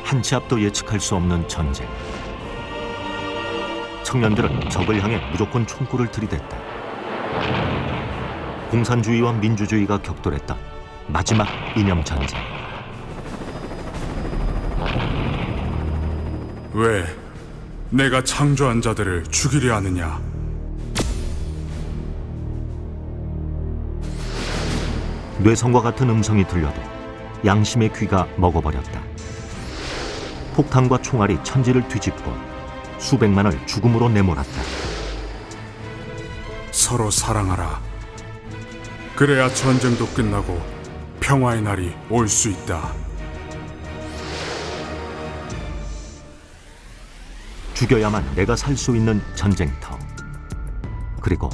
한 치 앞도 예측할 수 없는 전쟁. 청년들은 적을 향해 무조건 총구를 들이댔다. 공산주의와 민주주의가 격돌했던 마지막 이념 전쟁. 왜 내가 창조한 자들을 죽이려 하느냐? 뇌성과 같은 음성이 들려도 양심의 귀가 먹어버렸다. 폭탄과 총알이 천지를 뒤집고 수백만을 죽음으로 내몰았다. 서로 사랑하라. 그래야 전쟁도 끝나고 평화의 날이 올 수 있다. 죽여야만 내가 살 수 있는 전쟁터. 그리고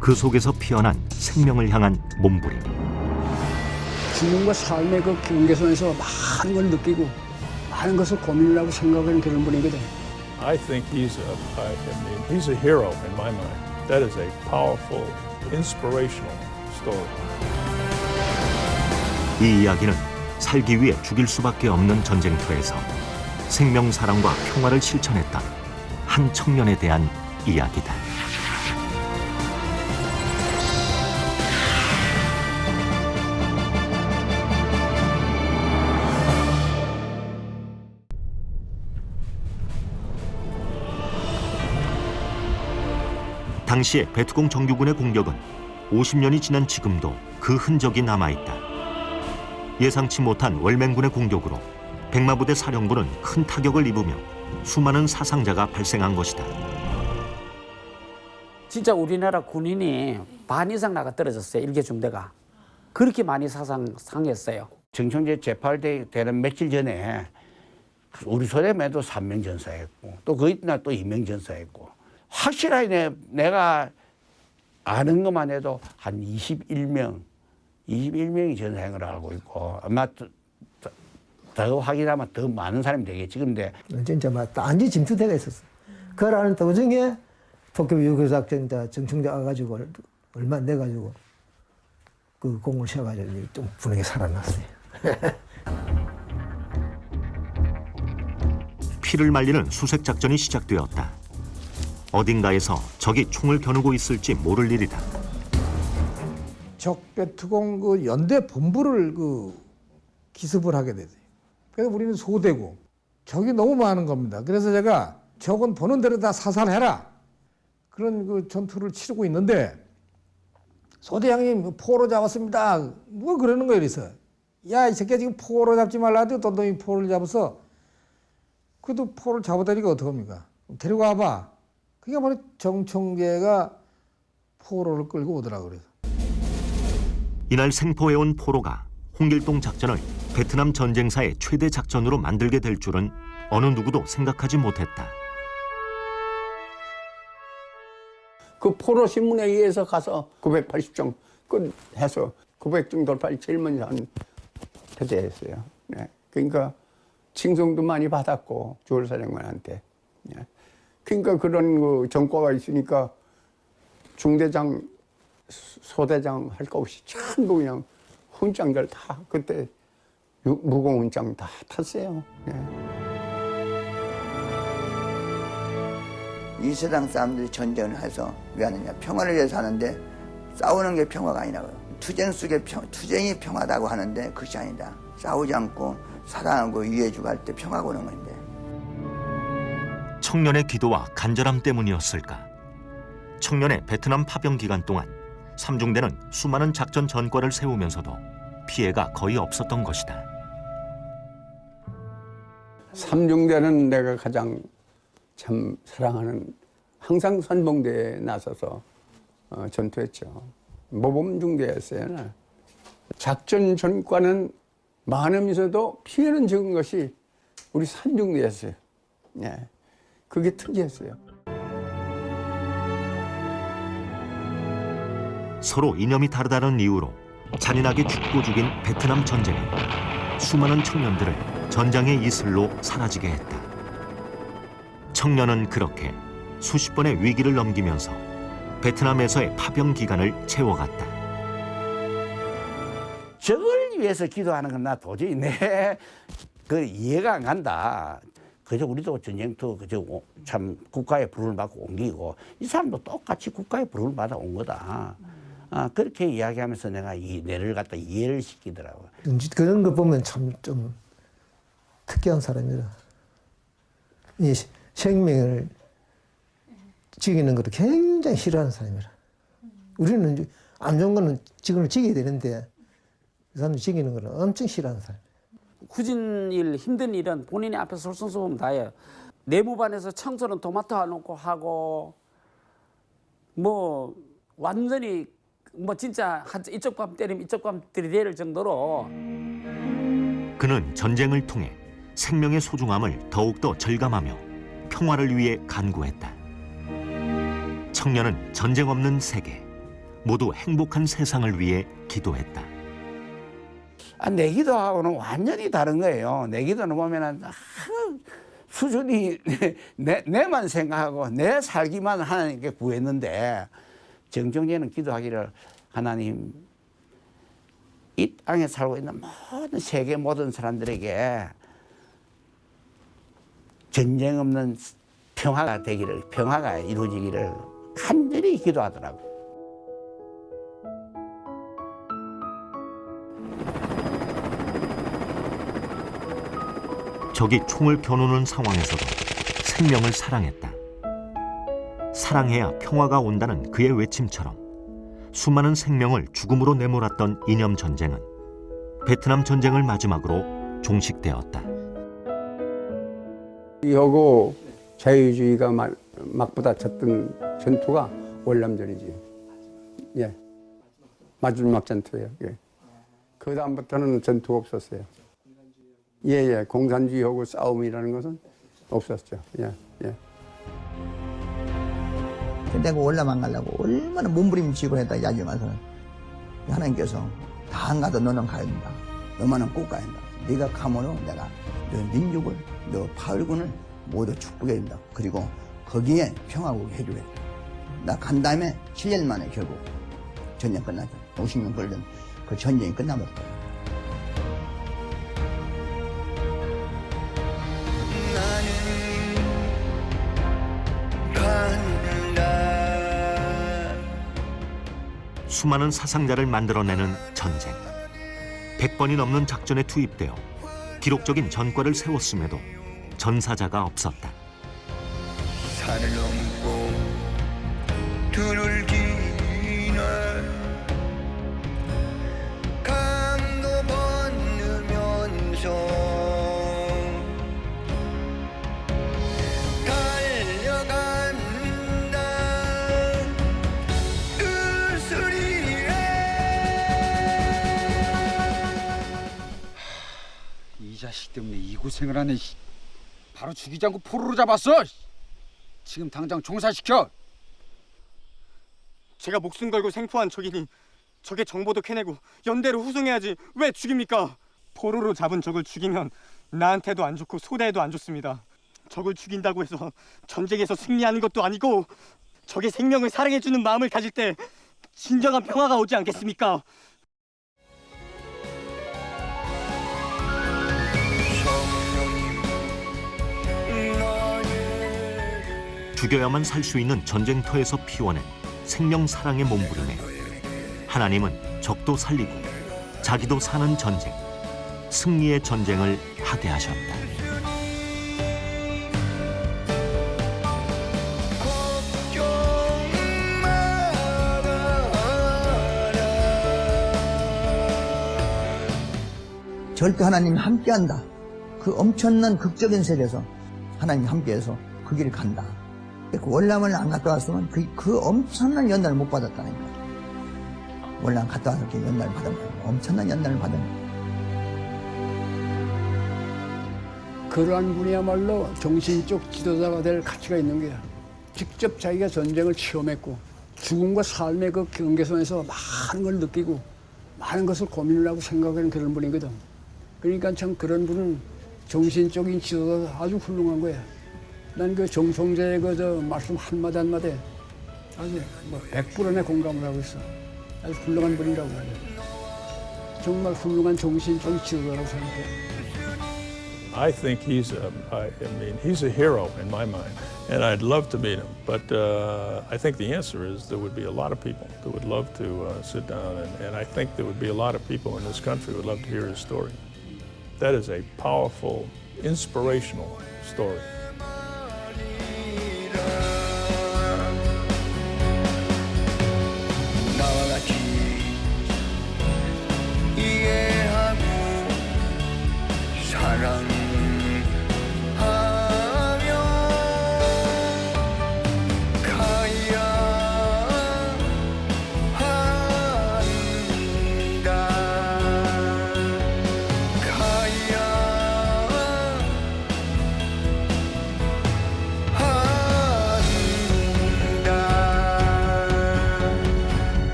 그 속에서 피어난 생명을 향한 몸부림. 죽음과 삶의 그 경계선에서 많은 걸 느끼고 많은 것을 고민을 하고 생각하는 그런 분이거든. I think he's a hero in my mind. That is a powerful, inspirational story. 이 이야기는 살기 위해 죽일 수밖에 없는 전쟁터에서 생명, 사랑과 평화를 실천했던 한 청년에 대한 이야기다. 당시의 베트콩 정규군의 공격은 50년이 지난 지금도 그 흔적이 남아있다. 예상치 못한 월맹군의 공격으로 백마부대 사령부는 큰 타격을 입으며 수많은 사상자가 발생한 것이다. 진짜 우리나라 군인이 반 이상 나가 떨어졌어요. 일개 중대가. 그렇게 많이 상했어요. 정청제 재팔되는 며칠 전에 우리 소대에도 3명 전사했고 또 그 이튿날 또 2명 전사했고 확실하게 내가 아는 것만 해도 한 21명이 전사한 걸 알고 있고 아마 더 확인하면 더 많은 사람이 되겠지. 근데 진짜 막 단지 짐수대가 있었어. 그라는 도중에 도쿄 유교작전 정청자 와가지고 얼마 내가지고 그 공을 씌워가지고 좀 분하게 살아났어요. 피를 말리는 수색 작전이 시작되었다. 어딘가에서 적이 총을 겨누고 있을지 모를 일이다. 적 베트콩 그 연대 본부를 기습을 하게 되죠. 그래서 우리는 소대고 적이 너무 많은 겁니다. 그래서 제가 적은 보는 대로 다 사살해라 그런 그 전투를 치르고 있는데 소대장님 포로 잡았습니다. 누가 그러는 거예요. 그래서 야 이 새끼야 지금 포로 잡지 말라 하더니 또 너희 포를 잡아서 그래도 포를 잡아다니까 어떡합니까? 데리고 와봐. 그게 바로 정청계가 포로를 끌고 오더라 그래서. 이날 생포해온 포로가 홍길동 작전을 베트남 전쟁사의 최대 작전으로 만들게 될 줄은 어느 누구도 생각하지 못했다. 그 포로 신문에 의해서 가서 980정 해서 900정 돌파를 제일 먼저 한 패대였어요. 네. 그러니까 칭송도 많이 받았고 주월사령관한테. 네. 그러니까 그런 그 전과가 있으니까 중대장, 소대장 할 거 없이 전부 그냥 훈장들 다 그때 무공 훈장 다 탔어요. 네. 이 세상 사람들이 전쟁을 해서 왜 하느냐? 평화를 위해서 하는데 싸우는 게 평화가 아니라 투쟁 속에 투쟁이 평화다고 하는데 그것이 아니다. 싸우지 않고 사랑하고 이해해주고 할 때 평화가 오는 건데. 청년의 기도와 간절함 때문이었을까? 청년의 베트남 파병 기간 동안 삼중대는 수많은 작전 전과를 세우면서도 피해가 거의 없었던 것이다. 삼중대는 내가 가장 참 사랑하는 항상 선봉대에 나서서 전투했죠. 모범중대였어요. 작전 전과는 많으면서도 피해는 적은 것이 우리 삼중대였어요. 예. 그게 특이했어요. 서로 이념이 다르다는 이유로 잔인하게 죽고 죽인 베트남 전쟁은 수많은 청년들을 전장의 이슬로 사라지게 했다. 청년은 그렇게 수십 번의 위기를 넘기면서 베트남에서의 파병 기간을 채워갔다. 적을 위해서 기도하는 건 나 도저히 내 그 이해가 안 간다. 그저 우리도 전쟁터 그저 참 국가의 부름을 받고 옮기고 이 사람도 똑같이 국가의 부름을 받아 온 거다. 그렇게 이야기하면서 내가 이 뇌를 갖다 이해를 시키더라고요. 그런 거 보면 참 좀 특이한 사람이라. 이 생명을 죽이는 것도 굉장히 싫어하는 사람이라. 우리는 안 좋은 거는 지금을 죽여야 되는데 그 사람이 죽이는 거는 엄청 싫어하는 사람. 굳은 일, 힘든 일은 본인이 앞에 솔선수범 다해요. 내무반에서 청소는 도마토 해놓고 하고 뭐 완전히 뭐 진짜 이쪽 밤 때리면 이쪽 밤 들이댈 정도로. 그는 전쟁을 통해 생명의 소중함을 더욱더 절감하며 평화를 위해 간구했다. 청년은 전쟁 없는 세계, 모두 행복한 세상을 위해 기도했다. 내 기도하고는 완전히 다른 거예요. 내 기도는 보면은 수준이 내만 생각하고 내 살기만 하나님께 구했는데 정정제는 기도하기를 하나님 이 땅에 살고 있는 모든 세계 모든 사람들에게 전쟁 없는 평화가 되기를 평화가 이루어지기를 간절히 기도하더라고요. 적이 총을 겨누는 상황에서도 생명을 사랑했다. 사랑해야 평화가 온다는 그의 외침처럼 수많은 생명을 죽음으로 내몰았던 이념 전쟁은 베트남 전쟁을 마지막으로 종식되었다. 이하고 자유주의가 맞부딪혔던 전투가 월남전이지. 예, 마지막 전투예요. 예. 그 다음부터는 전투가 없었어요. 예, 공산주의하고 싸움이라는 것은 없었죠. 예, 예. 내가 월남 가려고 얼마나 몸부림치고 했다 이야기 와서는 하나님께서 다 안 가도 너는 가야 된다. 너만은 꼭 가야 된다. 네가 가면은 내가 너 민족을, 너 파울군을 모두 축복해야 된다. 그리고 거기에 평화국이 해줘야 된다. 나 간 다음에 7년 만에 결국 전쟁 끝나죠. 50년 걸린 그 전쟁이 끝나버렸다. 수많은 사상자를 만들어내는 전쟁. 100번이 넘는 작전에 투입되어 기록적인 전과를 세웠음에도 전사자가 없었다. 산을 넘고 들을 기나 강도 건너면서 달려간다 으스리에. 이 자식 때문에 이 고생을 하네. 바로 죽이지 않고 포로로 잡았어. 지금 당장 종사시켜. 제가 목숨 걸고 생포한 적이니 적의 정보도 캐내고 연대로 후송해야지 왜 죽입니까? 포로로 잡은 적을 죽이면 나한테도 안 좋고 소대에도 안 좋습니다. 적을 죽인다고 해서 전쟁에서 승리하는 것도 아니고 적의 생명을 사랑해주는 마음을 가질 때 진정한 평화가 오지 않겠습니까? 죽여야만 살 수 있는 전쟁터에서 피워낸 생명 사랑의 몸부림에 하나님은 적도 살리고 자기도 사는 전쟁, 승리의 전쟁을 하대하셨다. 절대 하나님이 함께한다. 그 엄청난 극적인 세계에서 하나님이 함께해서 그 길을 간다. 그 월남을 안 갔다 왔으면 그 엄청난 연단을 못 받았다는 거야. 월남 갔다 와서 이렇게 연단을 받은 거야. 엄청난 연단을 받은 거야. 그러한 분이야말로 정신적 지도자가 될 가치가 있는 거야. 직접 자기가 전쟁을 체험했고 죽음과 삶의 그 경계선에서 많은 걸 느끼고 많은 것을 고민을 하고 생각하는 그런 분이거든. 그러니까 참 그런 분은 정신적인 지도자가 아주 훌륭한 거야. 난 그 정성재의 그 말씀 한마디 한마디 아주 100%내 공감을 하고 있어. 아주 훌륭한 분이라고 말이야. 정말 훌륭한 정신적 지도자라고 생각해. I think he's he's a hero in my mind, and I'd love to meet him. But I think the answer is there would be a lot of people that would love to sit down, and I think there would be a lot of people in this country who would love to hear his story. That is a powerful, inspirational story.